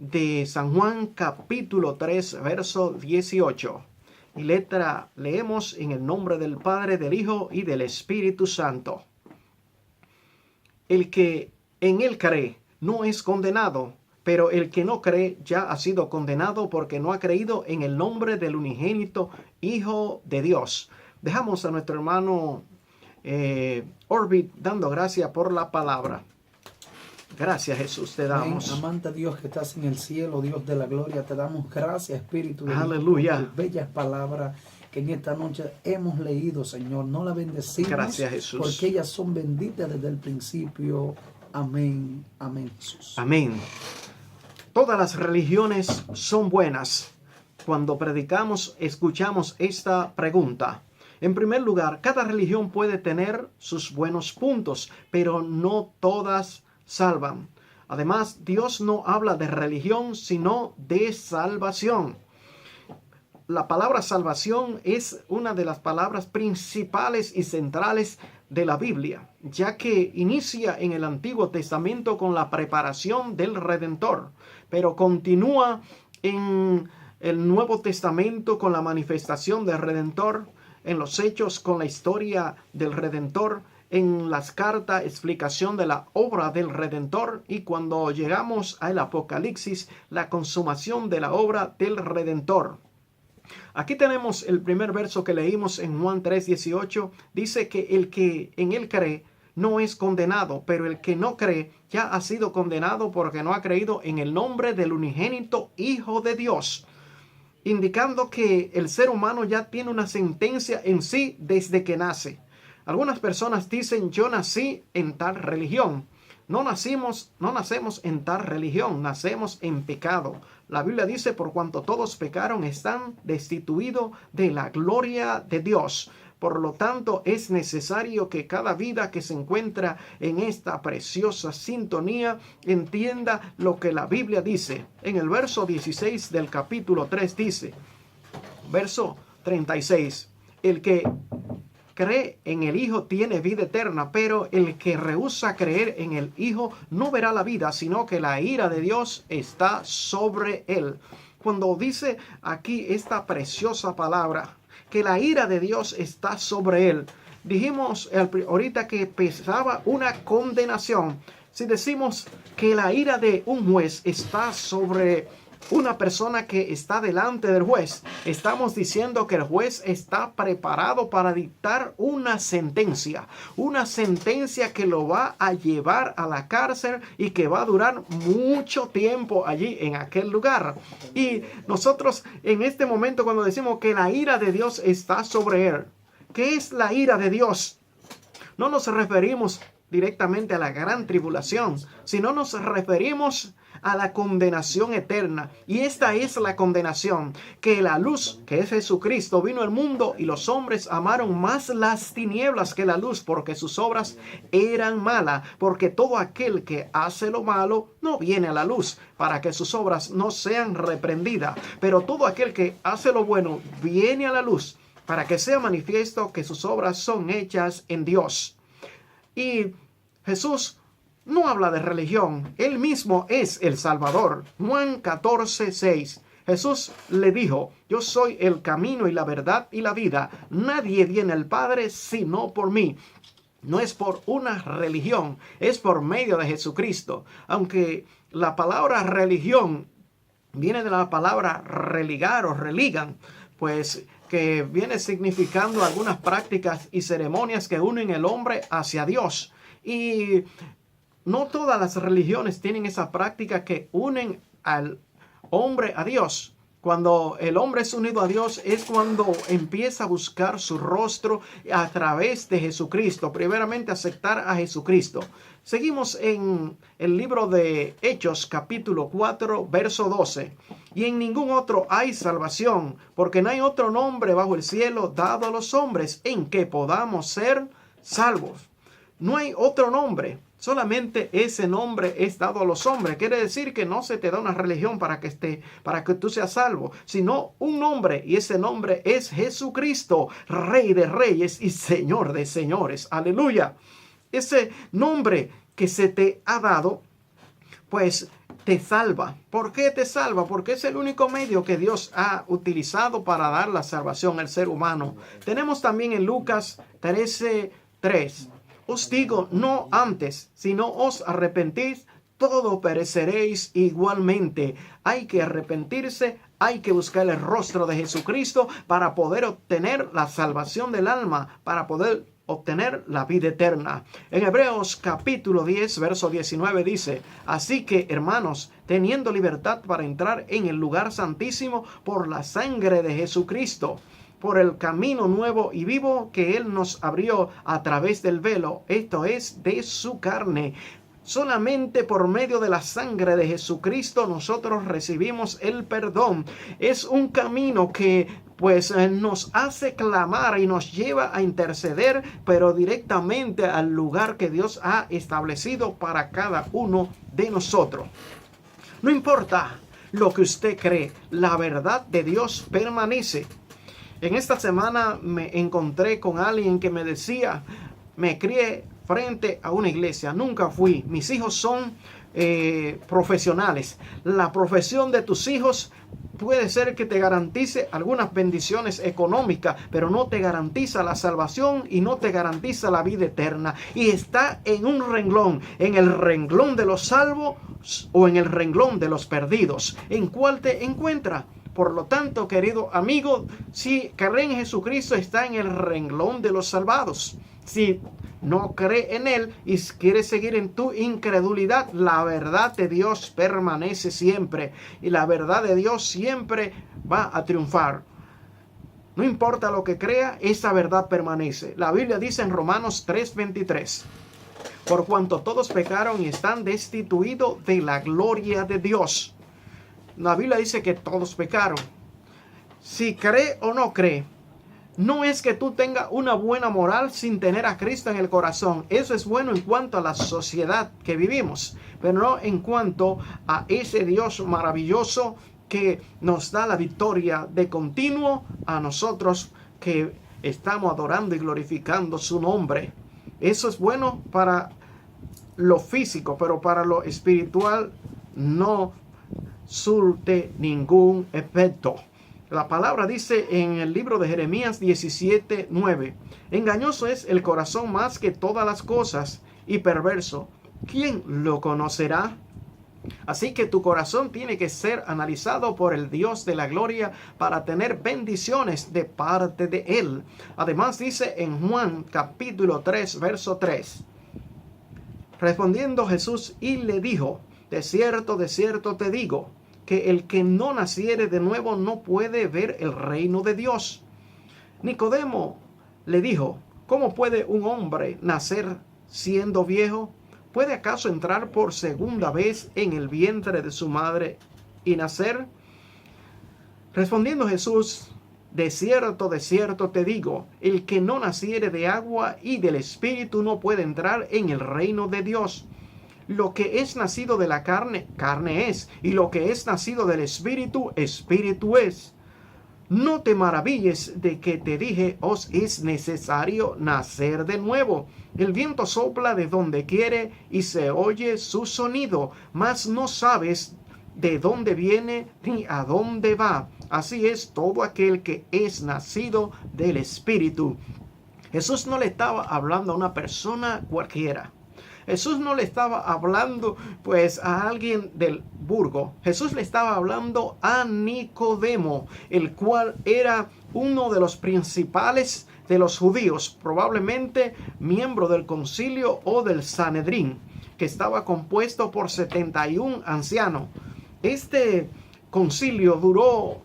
de San Juan capítulo 3, verso 18. Y leemos en el nombre del Padre, del Hijo y del Espíritu Santo. El que en él cree no es condenado, pero el que no cree ya ha sido condenado porque no ha creído en el nombre del unigénito Hijo de Dios. Dejamos a nuestro hermano Orbit dando gracias por la palabra. Gracias, Jesús, te damos. Amén. Amante Dios que estás en el cielo, Dios de la gloria, te damos gracias, Espíritu de Aleluya. Dios, por tus bellas palabras que en esta noche hemos leído, Señor. No las bendecimos. Gracias, Jesús. Porque ellas son benditas desde el principio. Amén. Amén, Jesús. Amén. Todas las religiones son buenas. Cuando predicamos, escuchamos esta pregunta. En primer lugar, cada religión puede tener sus buenos puntos, pero no todas salvan. Además, Dios no habla de religión, sino de salvación. La palabra salvación es una de las palabras principales y centrales de la Biblia, ya que inicia en el Antiguo Testamento con la preparación del Redentor, pero continúa en el Nuevo Testamento con la manifestación del Redentor, en los Hechos con la historia del Redentor, en las cartas explicación de la obra del Redentor, y cuando llegamos al Apocalipsis, la consumación de la obra del Redentor. Aquí tenemos el primer verso que leímos en Juan 3:18. Dice que el que en él cree no es condenado, pero el que no cree ya ha sido condenado porque no ha creído en el nombre del unigénito Hijo de Dios, indicando que el ser humano ya tiene una sentencia en sí desde que nace. Algunas personas dicen: yo nací en tal religión. No nacemos en tal religión, nacemos en pecado. La Biblia dice: por cuanto todos pecaron, están destituidos de la gloria de Dios. Por lo tanto, es necesario que cada vida que se encuentra en esta preciosa sintonía entienda lo que la Biblia dice. En el verso 16 del capítulo 3 dice, verso 36, el que cree en el Hijo tiene vida eterna, pero el que rehúsa creer en el Hijo no verá la vida, sino que la ira de Dios está sobre él. Cuando dice aquí esta preciosa palabra, que la ira de Dios está sobre él, dijimos ahorita que pesaba una condenación. Si decimos que la ira de un juez está sobre una persona que está delante del juez, estamos diciendo que el juez está preparado para dictar una sentencia que lo va a llevar a la cárcel y que va a durar mucho tiempo allí en aquel lugar. Y nosotros en este momento, cuando decimos que la ira de Dios está sobre él, ¿qué es la ira de Dios? No nos referimos directamente a la gran tribulación, sino nos referimos a la condenación eterna. Y esta es la condenación: que la luz, que es Jesucristo, vino al mundo y los hombres amaron más las tinieblas que la luz, porque sus obras eran malas. Porque todo aquel que hace lo malo no viene a la luz, para que sus obras no sean reprendidas. Pero todo aquel que hace lo bueno viene a la luz, para que sea manifiesto que sus obras son hechas en Dios. Y Jesús no habla de religión, él mismo es el Salvador. Juan 14:6. Jesús le dijo: yo soy el camino y la verdad y la vida. Nadie viene al Padre sino por mí. No es por una religión, es por medio de Jesucristo. Aunque la palabra religión viene de la palabra religar o religan, pues que viene significando algunas prácticas y ceremonias que unen el hombre hacia Dios. Y no todas las religiones tienen esa práctica que unen al hombre a Dios. Cuando el hombre es unido a Dios es cuando empieza a buscar su rostro a través de Jesucristo. Primeramente aceptar a Jesucristo. Seguimos en el libro de Hechos capítulo 4 verso 12. Y en ningún otro hay salvación, porque no hay otro nombre bajo el cielo dado a los hombres en que podamos ser salvos. No hay otro nombre. Solamente ese nombre es dado a los hombres. Quiere decir que no se te da una religión para que tú seas salvo, sino un nombre, y ese nombre es Jesucristo, Rey de reyes y Señor de señores. Aleluya. Ese nombre que se te ha dado, pues te salva. ¿Por qué te salva? Porque es el único medio que Dios ha utilizado para dar la salvación al ser humano. Tenemos también en Lucas 13:3. Os digo, no antes, si no os arrepentís, todo pereceréis igualmente. Hay que arrepentirse, hay que buscar el rostro de Jesucristo para poder obtener la salvación del alma, para poder obtener la vida eterna. En Hebreos capítulo 10, verso 19 dice: así que, hermanos, teniendo libertad para entrar en el lugar santísimo por la sangre de Jesucristo, por el camino nuevo y vivo que Él nos abrió a través del velo, esto es, de su carne. Solamente por medio de la sangre de Jesucristo nosotros recibimos el perdón. Es un camino que pues nos hace clamar y nos lleva a interceder, pero directamente al lugar que Dios ha establecido para cada uno de nosotros. No importa lo que usted cree, la verdad de Dios permanece. En esta semana me encontré con alguien que me decía: me crié frente a una iglesia, nunca fui. Mis hijos son profesionales. La profesión de tus hijos puede ser que te garantice algunas bendiciones económicas, pero no te garantiza la salvación y no te garantiza la vida eterna. Y está en un renglón, en el renglón de los salvos o en el renglón de los perdidos. ¿En cuál te encuentras? Por lo tanto, querido amigo, si cree en Jesucristo, está en el renglón de los salvados. Si no cree en Él y quiere seguir en tu incredulidad, la verdad de Dios permanece siempre. Y la verdad de Dios siempre va a triunfar. No importa lo que crea, esa verdad permanece. La Biblia dice en Romanos 3:23: por cuanto todos pecaron y están destituidos de la gloria de Dios. La Biblia dice que todos pecaron. Si cree o no cree, no es que tú tengas una buena moral sin tener a Cristo en el corazón. Eso es bueno en cuanto a la sociedad que vivimos, pero no en cuanto a ese Dios maravilloso que nos da la victoria de continuo a nosotros que estamos adorando y glorificando su nombre. Eso es bueno para lo físico, pero para lo espiritual no surte ningún efecto. La palabra dice en el libro de Jeremías 17:9: engañoso es el corazón más que todas las cosas y perverso. ¿Quién lo conocerá? Así que tu corazón tiene que ser analizado por el Dios de la gloria para tener bendiciones de parte de Él. Además dice en Juan capítulo 3, verso 3: respondiendo Jesús y le dijo: de cierto te digo, que el que no naciere de nuevo no puede ver el reino de Dios. Nicodemo le dijo: ¿cómo puede un hombre nacer siendo viejo? ¿Puede acaso entrar por segunda vez en el vientre de su madre y nacer? Respondiendo Jesús: de cierto te digo, el que no naciere de agua y del Espíritu no puede entrar en el reino de Dios. Lo que es nacido de la carne, carne es, y lo que es nacido del Espíritu, Espíritu es. No te maravilles de que te dije: os es necesario nacer de nuevo. El viento sopla de donde quiere y se oye su sonido, mas no sabes de dónde viene ni a dónde va. Así es todo aquel que es nacido del Espíritu. Jesús no le estaba hablando a una persona cualquiera. Jesús no le estaba hablando pues a alguien del burgo. Jesús le estaba hablando a Nicodemo, el cual era uno de los principales de los judíos, probablemente miembro del concilio o del Sanedrín, que estaba compuesto por 71 ancianos. Este concilio duró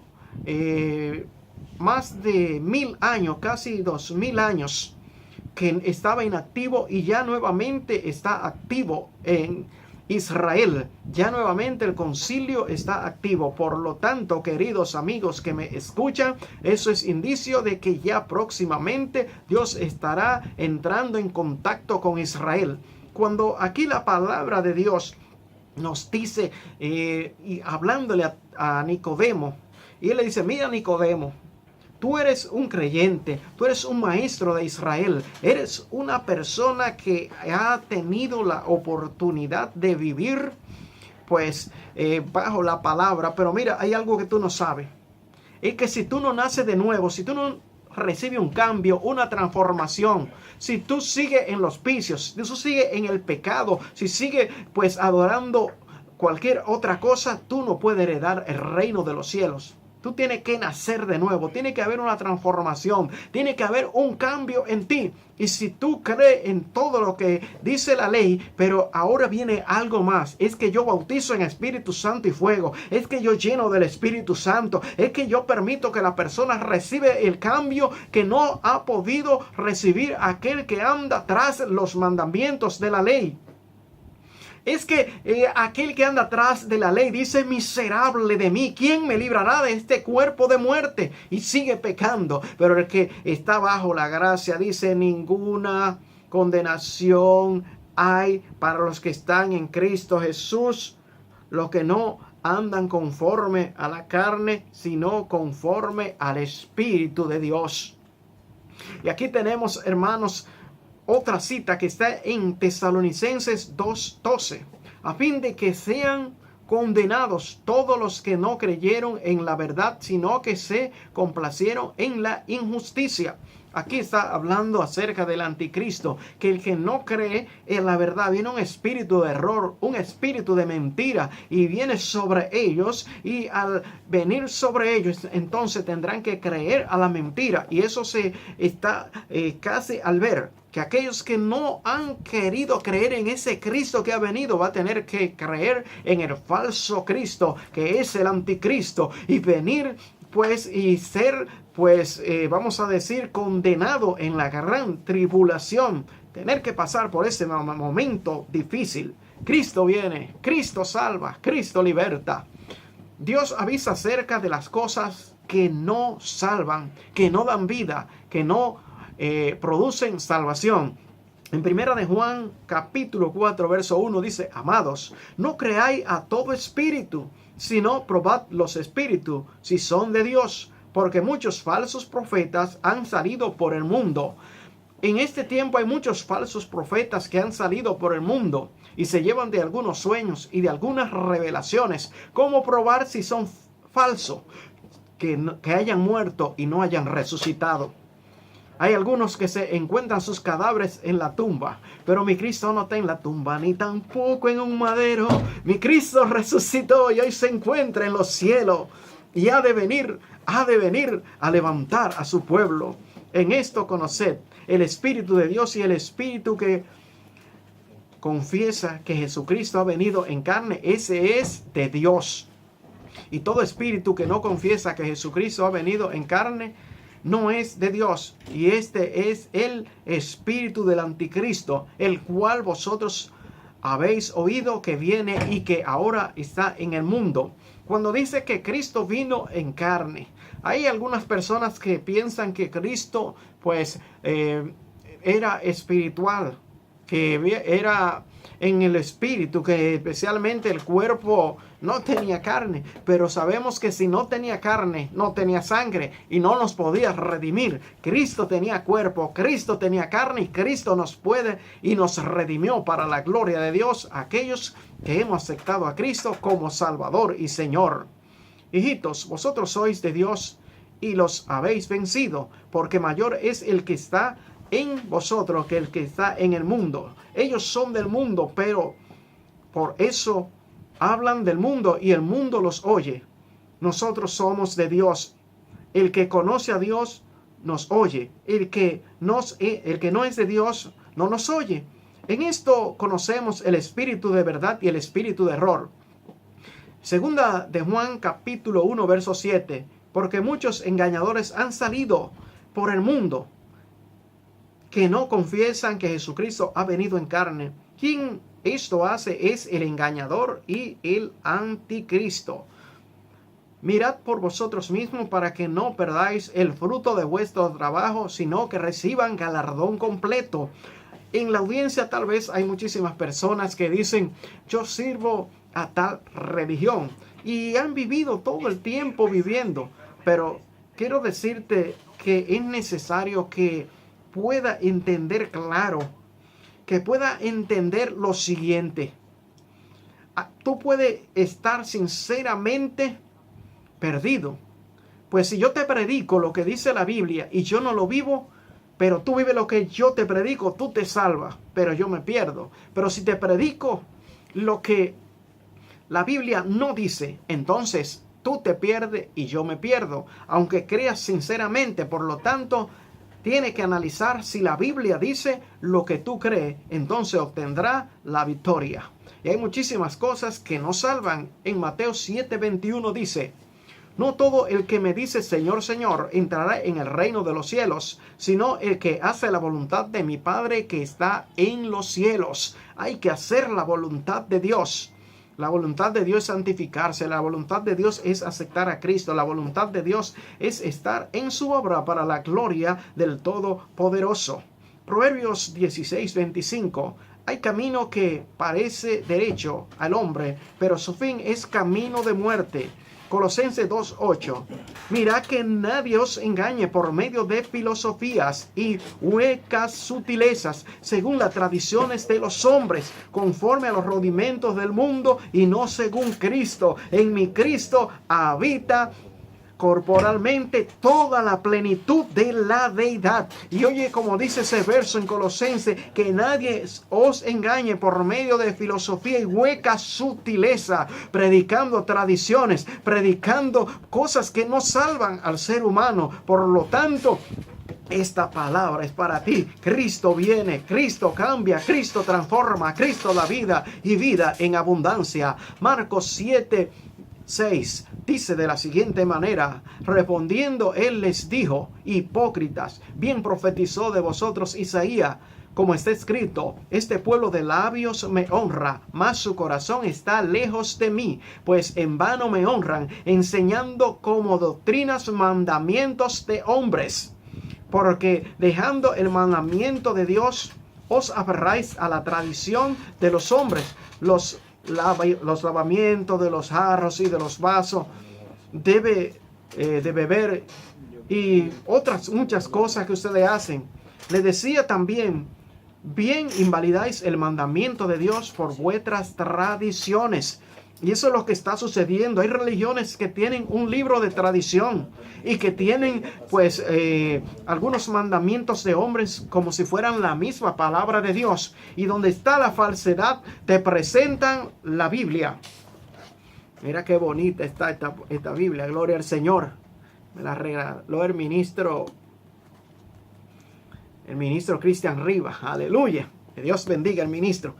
más de 1000 años, casi 2000 años, que estaba inactivo y ya nuevamente está activo en Israel. Ya nuevamente el concilio está activo. Por lo tanto, queridos amigos que me escuchan, eso es indicio de que ya próximamente Dios estará entrando en contacto con Israel. Cuando aquí la palabra de Dios nos dice, y hablándole a Nicodemo, y él le dice: mira, Nicodemo, tú eres un creyente, tú eres un maestro de Israel, eres una persona que ha tenido la oportunidad de vivir pues bajo la palabra. Pero mira, hay algo que tú no sabes. Es que si tú no naces de nuevo, si tú no recibes un cambio, una transformación, si tú sigues en los vicios, si tú sigues en el pecado, si sigues pues adorando cualquier otra cosa, tú no puedes heredar el reino de los cielos. Tú tienes que nacer de nuevo, tiene que haber una transformación, tiene que haber un cambio en ti. Y si tú crees en todo lo que dice la ley, pero ahora viene algo más, es que yo bautizo en Espíritu Santo y fuego, es que yo lleno del Espíritu Santo, es que yo permito que la persona reciba el cambio que no ha podido recibir aquel que anda tras los mandamientos de la ley. Es que aquel que anda atrás de la ley dice: miserable de mí, ¿quién me librará de este cuerpo de muerte? Y sigue pecando. Pero el que está bajo la gracia dice: ninguna condenación hay para los que están en Cristo Jesús, los que no andan conforme a la carne, sino conforme al Espíritu de Dios. Y aquí tenemos, hermanos, otra cita que está en Tesalonicenses 2:12, a fin de que sean condenados todos los que no creyeron en la verdad, sino que se complacieron en la injusticia. Aquí está hablando acerca del anticristo, que el que no cree en la verdad, viene un espíritu de error, un espíritu de mentira, y viene sobre ellos, y al venir sobre ellos, entonces tendrán que creer a la mentira. Y eso se está casi al ver que aquellos que no han querido creer en ese Cristo que ha venido, va a tener que creer en el falso Cristo, que es el anticristo, y venir pues y ser pues vamos a decir condenado en la gran tribulación, tener que pasar por ese momento difícil. Cristo viene, Cristo salva, Cristo liberta. Dios avisa acerca de las cosas que no salvan, que no dan vida, que no producen salvación. En primera de Juan capítulo 4 verso 1 dice: amados, no creáis a todo espíritu, sino probad los espíritus si son de Dios, porque muchos falsos profetas han salido por el mundo. En este tiempo hay muchos falsos profetas que han salido por el mundo y se llevan de algunos sueños y de algunas revelaciones. ¿Cómo probar si son falsos? Que hayan muerto y no hayan resucitado. Hay algunos que se encuentran sus cadáveres en la tumba, pero mi Cristo no está en la tumba, ni tampoco en un madero. Mi Cristo resucitó y hoy se encuentra en los cielos y ha de venir a levantar a su pueblo. En esto conoced el Espíritu de Dios, y el Espíritu que confiesa que Jesucristo ha venido en carne, ese es de Dios. Y todo espíritu que no confiesa que Jesucristo ha venido en carne no es de Dios. Y este es el espíritu del anticristo, el cual vosotros habéis oído que viene y que ahora está en el mundo. Cuando dice que Cristo vino en carne, hay algunas personas que piensan que Cristo pues era espiritual, que era en el espíritu, que especialmente el cuerpo no tenía carne. Pero sabemos que si no tenía carne, no tenía sangre y no nos podía redimir. Cristo tenía cuerpo, Cristo tenía carne, y Cristo nos puede y nos redimió para la gloria de Dios, aquellos que hemos aceptado a Cristo como Salvador y Señor. Hijitos, vosotros sois de Dios y los habéis vencido, porque mayor es el que está en vosotros que el que está en el mundo. Ellos son del mundo, pero por eso hablan del mundo y el mundo los oye. Nosotros somos de Dios. El que conoce a Dios nos oye. El que no es de Dios no nos oye. En esto conocemos el espíritu de verdad y el espíritu de error. Segunda de Juan capítulo 1 verso 7. Porque muchos engañadores han salido por el mundo, que no confiesan que Jesucristo ha venido en carne. Quien esto hace es el engañador y el anticristo. Mirad por vosotros mismos para que no perdáis el fruto de vuestro trabajo, sino que reciban galardón completo. En la audiencia tal vez hay muchísimas personas que dicen: yo sirvo a tal religión, y han vivido todo el tiempo viviendo. Pero quiero decirte que es necesario que pueda entender claro, que pueda entender lo siguiente. tú puedes estar sinceramente perdido. Pues si yo te predico lo que dice la Biblia y yo no lo vivo, pero tú vives lo que yo te predico, tú te salvas, pero yo me pierdo. Pero si te predico lo que la Biblia no dice, entonces tú te pierdes y yo me pierdo, aunque creas sinceramente. Por lo tanto, tienes que analizar si la Biblia dice lo que tú crees, entonces obtendrá la victoria. Y hay muchísimas cosas que nos salvan. En Mateo 7:21 dice: no todo el que me dice Señor, Señor, entrará en el reino de los cielos, sino el que hace la voluntad de mi Padre que está en los cielos. Hay que hacer la voluntad de Dios. La voluntad de Dios es santificarse. La voluntad de Dios es aceptar a Cristo. La voluntad de Dios es estar en su obra para la gloria del Todopoderoso. Proverbios 16:25. Hay camino que parece derecho al hombre, pero su fin es camino de muerte. Colosenses 2:8. Mirad que nadie os engañe por medio de filosofías y huecas sutilezas, según las tradiciones de los hombres, conforme a los rudimentos del mundo y no según Cristo. En mi Cristo habita corporalmente toda la plenitud de la deidad. Y oye, como dice ese verso en Colosenses, que nadie os engañe por medio de filosofía y hueca sutileza, predicando tradiciones, predicando cosas que no salvan al ser humano. Por lo tanto, esta palabra es para ti. Cristo viene, Cristo cambia, Cristo transforma, Cristo da vida y vida en abundancia. Marcos 7:6 dice de la siguiente manera: respondiendo él les dijo: hipócritas, bien profetizó de vosotros Isaías, como está escrito: este pueblo de labios me honra, mas su corazón está lejos de mí, pues en vano me honran, enseñando como doctrinas mandamientos de hombres. Porque dejando el mandamiento de Dios, os aferráis a la tradición de los hombres, los lavamientos de los jarros y de los vasos, de beber y otras muchas cosas que ustedes hacen. Le decía también: bien invalidáis el mandamiento de Dios por vuestras tradiciones. Y eso es lo que está sucediendo. Hay religiones que tienen un libro de tradición y que tienen pues algunos mandamientos de hombres como si fueran la misma palabra de Dios. Y donde está la falsedad, te presentan la Biblia. Mira qué bonita está esta Biblia, gloria al Señor. Me la regaló el ministro Cristian Rivas, aleluya. Que Dios bendiga al ministro.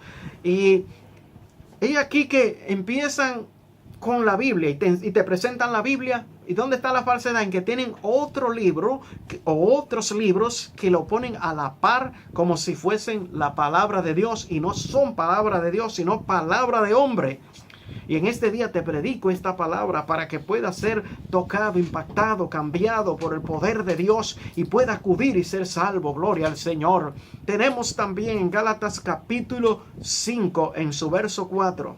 Y aquí que empiezan con la Biblia y te presentan la Biblia. ¿Y dónde está la falsedad? En que tienen otro libro o otros libros que lo ponen a la par como si fuesen la palabra de Dios, y no son palabra de Dios, sino palabra de hombre. Y en este día te predico esta palabra para que pueda ser tocado, impactado, cambiado por el poder de Dios y pueda acudir y ser salvo. Gloria al Señor. Tenemos también en Gálatas capítulo 5 en su verso 4.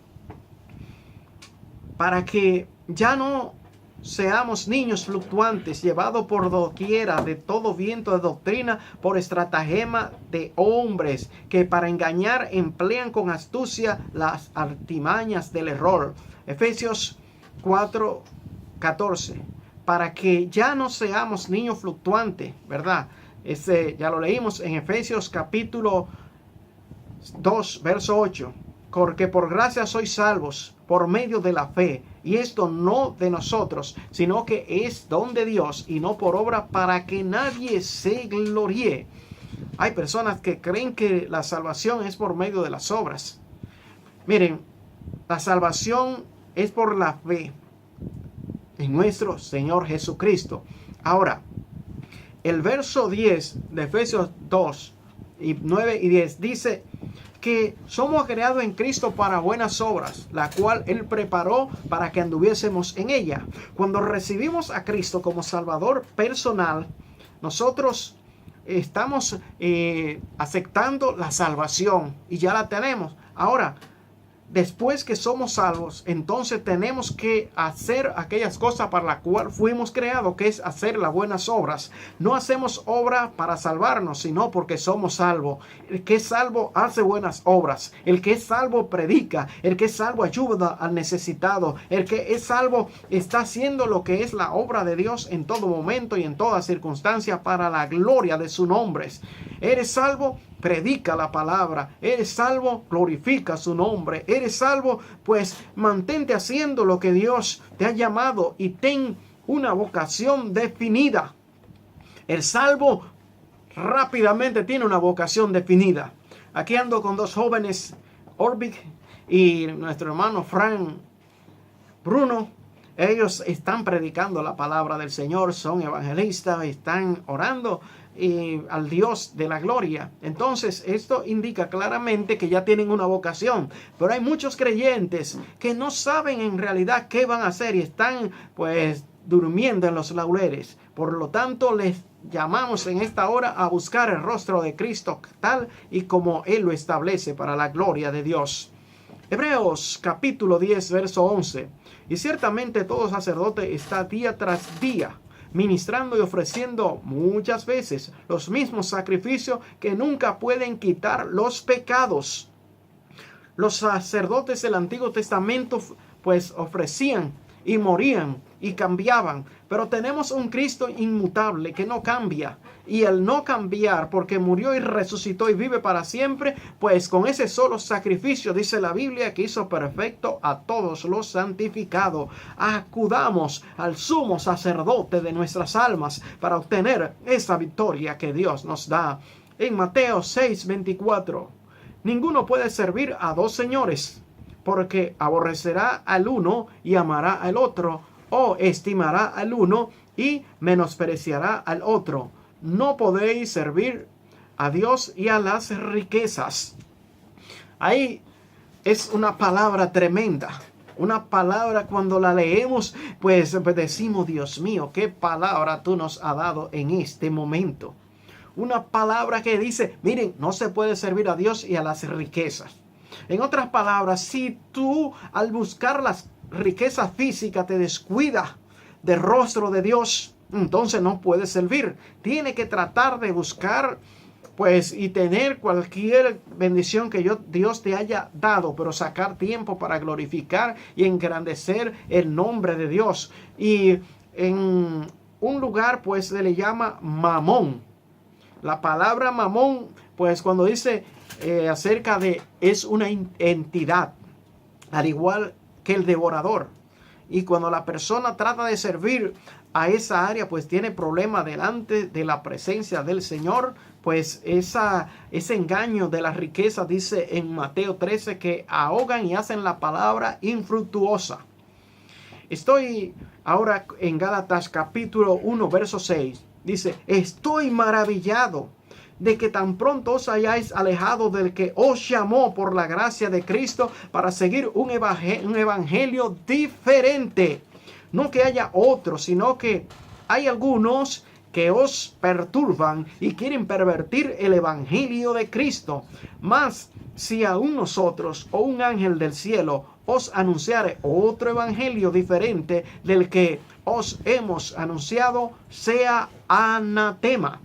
Para que ya no seamos niños fluctuantes, llevados por doquiera de todo viento de doctrina, por estratagema de hombres que para engañar emplean con astucia las artimañas del error. Efesios 4:14. Para que ya no seamos niños fluctuantes, ¿verdad? Ya lo leímos en Efesios capítulo 2, verso 8. Porque por gracia sois salvos por medio de la fe, y esto no de nosotros, sino que es don de Dios, y no por obra, para que nadie se gloríe. Hay personas que creen que la salvación es por medio de las obras. Miren, la salvación es por la fe en nuestro Señor Jesucristo. Ahora, el verso 10 de Efesios 2, 9 y 10 dice que somos creados en Cristo para buenas obras, la cual Él preparó para que anduviésemos en ella. Cuando recibimos a Cristo como Salvador personal, nosotros estamos aceptando la salvación y ya la tenemos. Ahora, después que somos salvos, entonces tenemos que hacer aquellas cosas para las cuales fuimos creados, que es hacer las buenas obras. No hacemos obra para salvarnos, sino porque somos salvos. El que es salvo hace buenas obras. El que es salvo predica. El que es salvo ayuda al necesitado. El que es salvo está haciendo lo que es la obra de Dios en todo momento y en toda circunstancia para la gloria de su nombre. Eres salvo, predica la palabra. Eres salvo, glorifica su nombre. Eres salvo, pues mantente haciendo lo que Dios te ha llamado y ten una vocación definida. El salvo rápidamente tiene una vocación definida. Aquí ando con dos jóvenes, Orbig y nuestro hermano Frank Bruno. Ellos están predicando la palabra del Señor, son evangelistas, están orando al Dios de la gloria. Entonces esto indica claramente que ya tienen una vocación, pero hay muchos creyentes que no saben en realidad qué van a hacer y están pues durmiendo en los laureles. Por lo tanto, les llamamos en esta hora a buscar el rostro de Cristo tal y como Él lo establece para la gloria de Dios. Hebreos capítulo 10 verso 11. Y ciertamente todo sacerdote está día tras día ministrando y ofreciendo muchas veces los mismos sacrificios que nunca pueden quitar los pecados. Los sacerdotes del Antiguo Testamento pues ofrecían y morían y cambiaban, pero tenemos un Cristo inmutable que no cambia, y al no cambiar porque murió y resucitó y vive para siempre, pues con ese solo sacrificio dice la Biblia que hizo perfecto a todos los santificados. Acudamos al sumo sacerdote de nuestras almas para obtener esa victoria que Dios nos da. En Mateo 6:24, ninguno puede servir a dos señores, porque aborrecerá al uno y amará al otro, o estimará al uno y menospreciará al otro. No podéis servir a Dios y a las riquezas. Ahí es una palabra tremenda. Una palabra cuando la leemos, pues decimos, Dios mío, qué palabra tú nos has dado en este momento. Una palabra que dice, miren, no se puede servir a Dios y a las riquezas. En otras palabras, si tú al buscar las riquezas físicas te descuidas del rostro de Dios, entonces no puedes servir. Tiene que tratar de buscar pues y tener cualquier bendición que Dios te haya dado, pero sacar tiempo para glorificar y engrandecer el nombre de Dios. Y en un lugar pues se le llama mamón. La palabra mamón, pues cuando dice acerca de, es una entidad, al igual que el devorador. Y cuando la persona trata de servir a esa área, pues tiene problema delante de la presencia del Señor, pues ese engaño de la riqueza, dice en Mateo 13, que ahogan y hacen la palabra infructuosa. Estoy ahora en Gálatas capítulo 1, verso 6. Dice, estoy maravillado de que tan pronto os hayáis alejado del que os llamó por la gracia de Cristo para seguir un evangelio diferente. No que haya otro, sino que hay algunos que os perturban y quieren pervertir el evangelio de Cristo. Mas si aún nosotros o un ángel del cielo os anunciare otro evangelio diferente del que os hemos anunciado, sea anatema.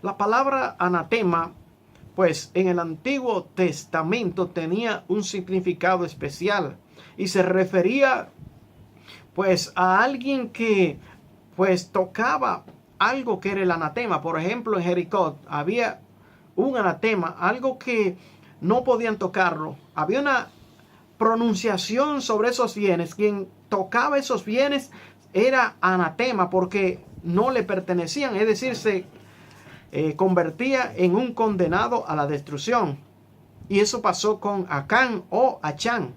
La palabra anatema, pues en el Antiguo Testamento tenía un significado especial y se refería pues a alguien que pues tocaba algo que era el anatema. Por ejemplo, en Jericó había un anatema, algo que no podían tocarlo. Había una pronunciación sobre esos bienes. Quien tocaba esos bienes era anatema porque no le pertenecían, es decir, se convertía en un condenado a la destrucción. Y eso pasó con Acán o Achán.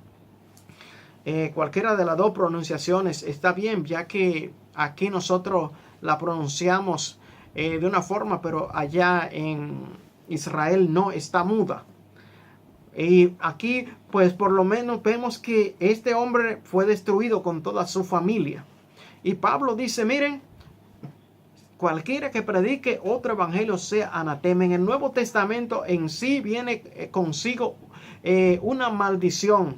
Cualquiera de las dos pronunciaciones está bien, ya que aquí nosotros la pronunciamos de una forma, pero allá en Israel no, está muda. Y aquí pues por lo menos vemos que este hombre fue destruido con toda su familia. Y Pablo dice, miren, Cualquiera que predique otro evangelio sea anatema. En el Nuevo Testamento en sí viene consigo una maldición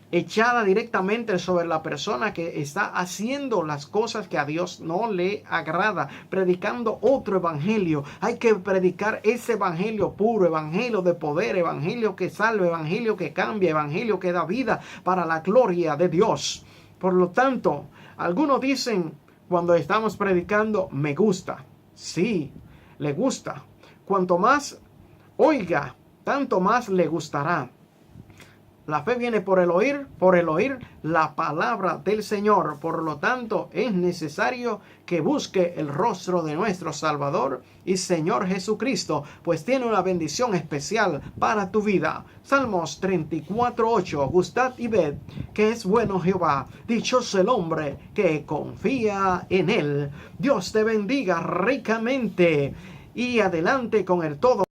echada directamente sobre la persona que está haciendo las cosas que a Dios no le agrada, predicando otro evangelio. Hay que predicar ese evangelio puro, evangelio de poder, evangelio que salve, evangelio que cambia, evangelio que da vida para la gloria de Dios. Por lo tanto, algunos dicen cuando estamos predicando, me gusta. Sí, le gusta. Cuanto más oiga, tanto más le gustará. La fe viene por el oír la palabra del Señor. Por lo tanto, es necesario que busque el rostro de nuestro Salvador y Señor Jesucristo, pues tiene una bendición especial para tu vida. Salmos 34:8. Gustad y ved que es bueno Jehová. Dichoso el hombre que confía en él. Dios te bendiga ricamente y adelante con el todo.